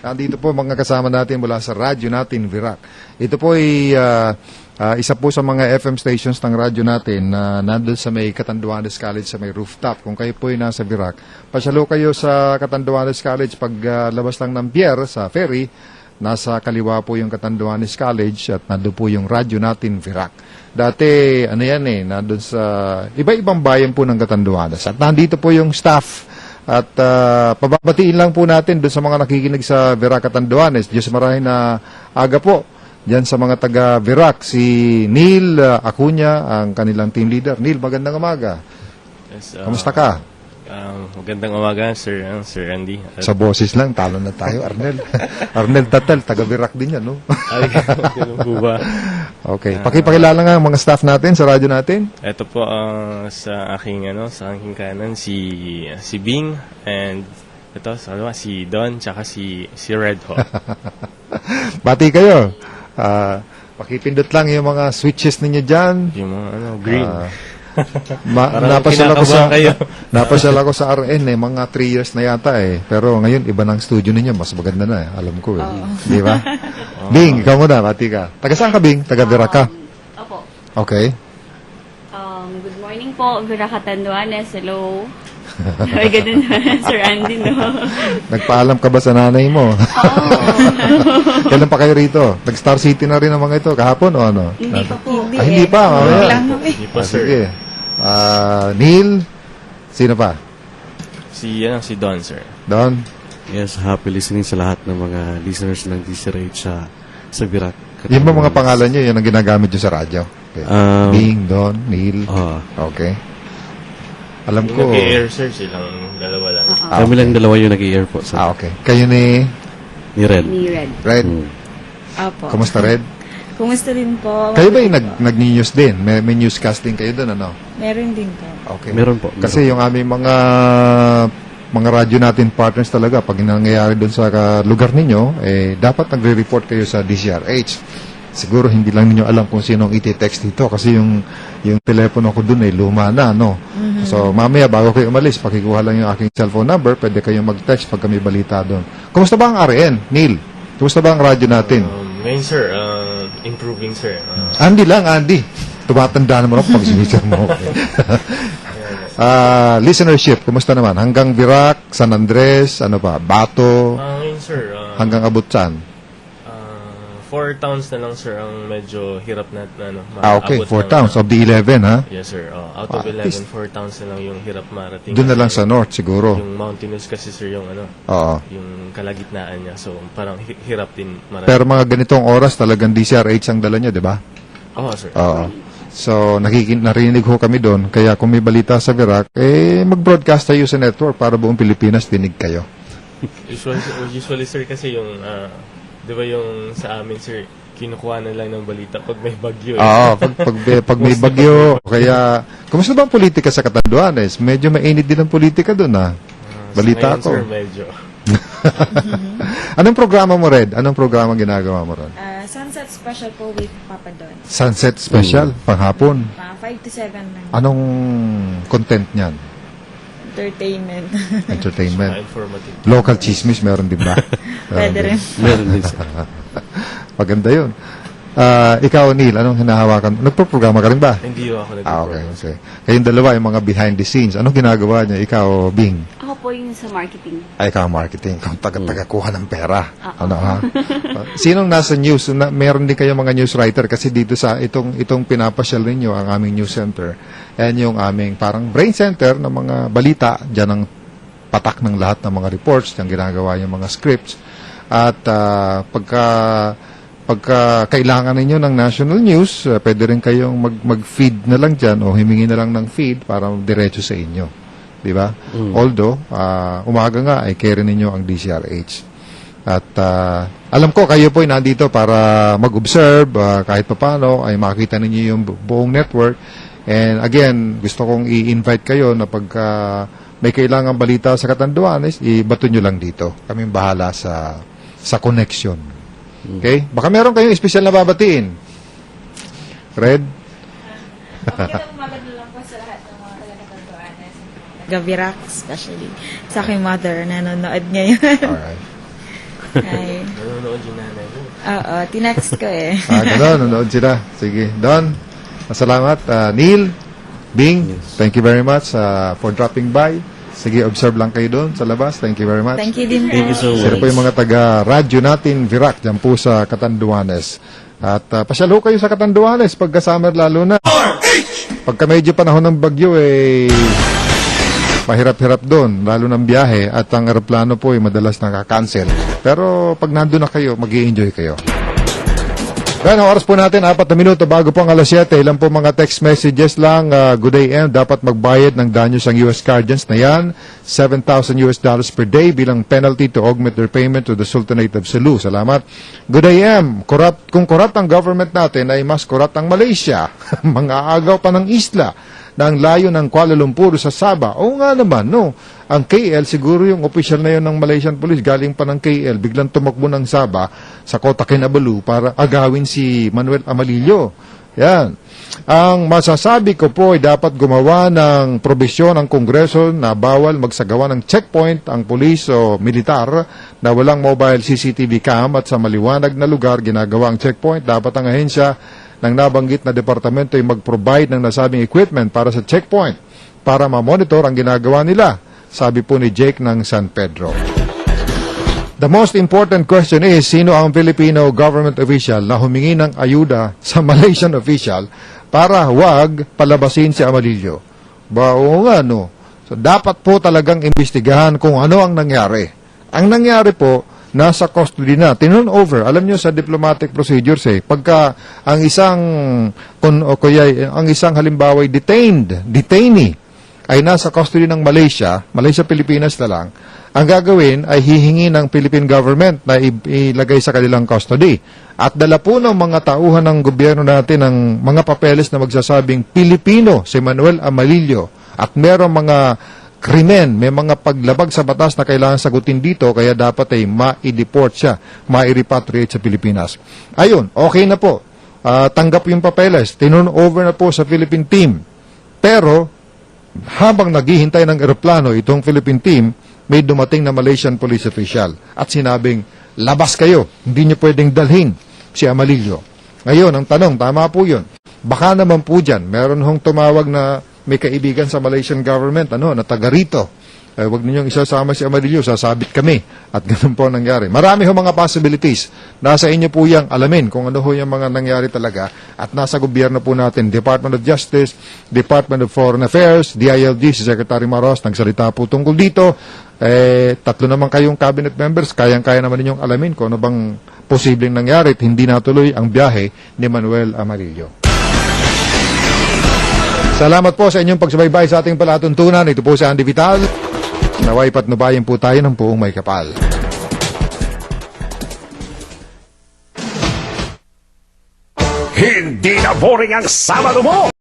Nandito po mga kasama natin mula sa radyo natin, Virac. Ito po ay isa po sa mga FM stations ng radyo natin na nandun sa may Catanduanes College sa may rooftop. Kung kayo po ay nasa Virac, pasyalo kayo sa Catanduanes College pag labas lang ng pier sa ferry. Nasa kaliwa po yung Catanduanes College at nandun po yung radyo natin, Virac. Dati, ano yan nandun sa iba-ibang bayan po ng Catanduanes. At nandito po yung staff. At pababatiin lang po natin doon sa mga nakikinig sa Virac Catanduanes. Diyos maraming na aga po. Diyan sa mga taga Virac, si Neil Acuña, ang kanilang team leader. Neil, magandang umaga. Yes, Kamusta ka? Magandang umaga, Sir Andy. Sa boses lang, talo na tayo, Arnel. Arnel Tatal, taga Virac din yan, no? Ay, ganun po ba? Okay. Pakipakilala nga ang mga staff natin sa radyo natin. Ito po sa aking kanan si Bing, and ito sa kaliwa si Don tsaka si Red Ho. Bati kayo. Pakipindot lang yung mga switches ninyo dyan. Yung mga green. Napasyal ako sa RN mga 3 years na yata Pero ngayon iba ng studio ninyo, mas maganda na alam ko Di ba? Bing, ikaw muna, bati ka. Taga saan ka, Bing? Taga Virac ka? Opo. Okay. Good morning po, Virac Catanduanes. Hello. Ay, ganun na, Sir Andy, no? Nagpaalam ka ba sa nanay mo? Kailan pa kayo rito? Nag-Star City na rin ang mga ito, kahapon o ano? Hindi pa po. Hindi pa, mamaya. Hindi pa, sir. Sige. Neil, sino pa? Si Don, sir. Don? Yes, happy listening sa lahat ng mga listeners ng DCRH sa Virac. Yun ba mga pangalan nyo? Yan ang ginagamit nyo sa radyo? Okay. Bing, Don, Neil. Okay. Alam ko. Nag-i-air, sir, silang dalawa lang. Kami lang dalawa yung nag-i-air po. Okay. Kayo ni Red. Ni Red. Red? Opo. Kumusta, Red? Kumusta din po? Kayo ba yung nag-news din? May newscasting kayo doon, ano? Meron din po. Okay. Meron po. Kasi yung aming mga radyo natin partners talaga, pag nangyayari doon sa lugar ninyo, dapat nagre-report kayo sa DCRH. Siguro hindi lang ninyo alam kung sinong iti-text dito kasi yung telepono ko doon luma na, no? So, mamaya bago kayo umalis, pakikuha lang yung aking cellphone number, pwede kayong mag-text pag kami balita doon. Kumusta ba ang RN, Neil? Kumusta ba ang radyo natin? Ngayon, sir, improving, sir. Andy lang, Andy. Tumatanda naman ako pag sinisir mo. Listenership, kumusta naman? Hanggang Virac, San Andres, ano pa, Bato, Ngayon, sir, hanggang Abutsan. 4 towns na lang, sir, ang medyo hirap na Okay, maabot 4 ng, towns of the 11, ha? Yes, sir. Out of At 11, least 4 towns na lang yung hirap marating. Doon na lang sa north, siguro. Yung mountainous kasi, sir, yung Oo. yung kalagitnaan niya. So, parang hirap din marating. Pero mga ganitong oras, talagang DCRH ang dala nyo, di ba? Oo, sir. Oo. So, narinig ho kami doon. Kaya kung may balita sa Virac, mag-broadcast tayo sa network para buong Pilipinas dinig kayo. Usually, sir, kasi yung, di ba yung sa amin, sir, kinukuha na lang ng balita pag may bagyo. Oo, pag may bagyo. Kaya, kumusta ba ang politika sa Catanduanes? Medyo mainit din ang politika doon, ha? Balita ngayon, ko. sir, medyo. Anong programa mo, Red? Anong programa ginagawa mo ron? Sunset special po with Papa Don. Sunset Special, panghapon. 5 to 7 lang. Anong content niyan? Entertainment. Entertainment. Informative. Local chismis, meron din ba? Pwede rin. Meron din sir. Maganda yun. Ikaw, Neil, anong hinahawakan? Nagpo-programa ka rin ba? Hindi ako Okay. Kayong dalawa, yung mga behind the scenes. Anong ginagawa niya? Ikaw, Bing? Ako po yung sa marketing. Ay, ikaw marketing. Ikaw taga-kuha ng pera. Ano, ha? Sinong nasa news? Meron din kayo mga news writer kasi dito sa itong pinapasyal ninyo ang aming news center. And yung aming parang brain center ng mga balita. Diyan ang patak ng lahat ng mga reports. Diyan ginagawa yung mga scripts. At pagka kailangan ninyo ng national news, pwede rin kayong mag-feed na lang dyan o himingi na lang ng feed para diretso sa inyo. Di ba? Although, umaga nga ay carry ninyo ang DCRH. At alam ko kayo po ay nandito para mag-observe, kahit papano ay makita ninyo yung buong network. And again, gusto kong i-invite kayo na pagka may kailangan balita sa Catanduanes, ibato nyo lang dito. Kaming bahala sa connection. Okay? Baka meron kayong espesyal na babatiin. Red? Magandang umaga na lang po sa lahat ng mga taga-Catanduanes. Virac, especially. Sa aking mother, nanonood ngayon. Alright. Hi. Nanonood yung nanay mo. Oo, tinext ko eh. Gano'n, nanonood sila. Sige, Don, salamat. Neil, Bing, thank you very much for dropping by. Sige, observe lang kayo doon sa labas. Thank you very much. Thank you din po. Thank you so Sila much. po yung mga taga-radyo natin, Virac, dyan po sa Catanduanes. At pasyalo kayo sa Catanduanes pagka-summer lalo na. Pagka medyo panahon ng bagyo, mahirap-hirap doon, lalo ng biyahe. At ang aeroplano po ay madalas nakakancel. Pero pag nandun na kayo, mag-i-enjoy kayo. Ngayon, ang oras po natin, 4 na minuto bago po ang alas 7. Ilan po mga text messages lang. Good day, M. Dapat magbayad ng danyos ang US Guardians na yan. $7,000 per day bilang penalty to augment their payment to the Sultanate of Sulu. Salamat. Good day, M. Kung corrupt ang government natin, ay mas corrupt ang Malaysia. Mga agaw pa ng isla na ang layo ng Kuala Lumpur sa Sabah. Oo nga naman, no. Ang KL, siguro yung official na yun ng Malaysian Police, galing pa ng KL, biglang tumakbo ng Sabah sa Kota Kinabalu para agawin si Manuel Amalillo. Yan. Ang masasabi ko po ay dapat gumawa ng probisyon ng Kongreso na bawal magsagawa ng checkpoint ang pulis o militar na walang mobile CCTV cam at sa maliwanag na lugar ginagawa ang checkpoint. Dapat ang ahensya ng nabanggit na departamento ay mag-provide ng nasabing equipment para sa checkpoint para ma-monitor ang ginagawa nila, sabi po ni Jake ng San Pedro. The most important question is, sino ang Filipino government official na humingi ng ayuda sa Malaysian official para huwag palabasin si Amalillo? Oo nga, no? So, dapat po talagang imbestigahan kung ano ang nangyari. Ang nangyari po, nasa custody na, tinurn over. Alam nyo sa diplomatic procedures pagka ang isang halimbawa detainee ay nasa custody ng Malaysia, Pilipinas na lang, ang gagawin ay hihingi ng Philippine government na ilagay sa kanilang custody. At dala po ng mga tauhan ng gobyerno natin ng mga papeles na magsasabing Pilipino si Manuel Amalillo at merong mga krimen, may mga paglabag sa batas na kailangan sagutin dito, kaya dapat ay ma-deport siya, ma-repatriate sa Pilipinas. Ayun, okay na po. Tanggap yung papeles, tinurn over na po sa Philippine team. Pero, habang naghihintay ng eroplano itong Philippine team, may dumating na Malaysian police official at sinabing, labas kayo, hindi niyo pwedeng dalhin si Amalillo. Ngayon, ang tanong, tama po yun. Baka naman po dyan, meron hong tumawag na may kaibigan sa Malaysian government, na taga rito. Huwag ninyong isasama si Amalillo, sasabit kami. At ganun po ang nangyari. Marami ho mga possibilities. Nasa inyo po yung alamin kung ano ho yung mga nangyari talaga. At nasa gobyerno po natin, Department of Justice, Department of Foreign Affairs, DILG, si Secretary Maros, nagsalita po tungkol dito. Tatlo naman kayong cabinet members, kayang-kaya naman ninyong alamin kung ano bang posibleng nangyari at hindi natuloy ang biyahe ni Manuel Amalillo. Salamat po sa inyong pagsubaybay sa ating palatuntunan. Ito po si Andy Vital. Naway patnubayan po tayo ng buong may kapal. Hindi na boring ang Sabado mo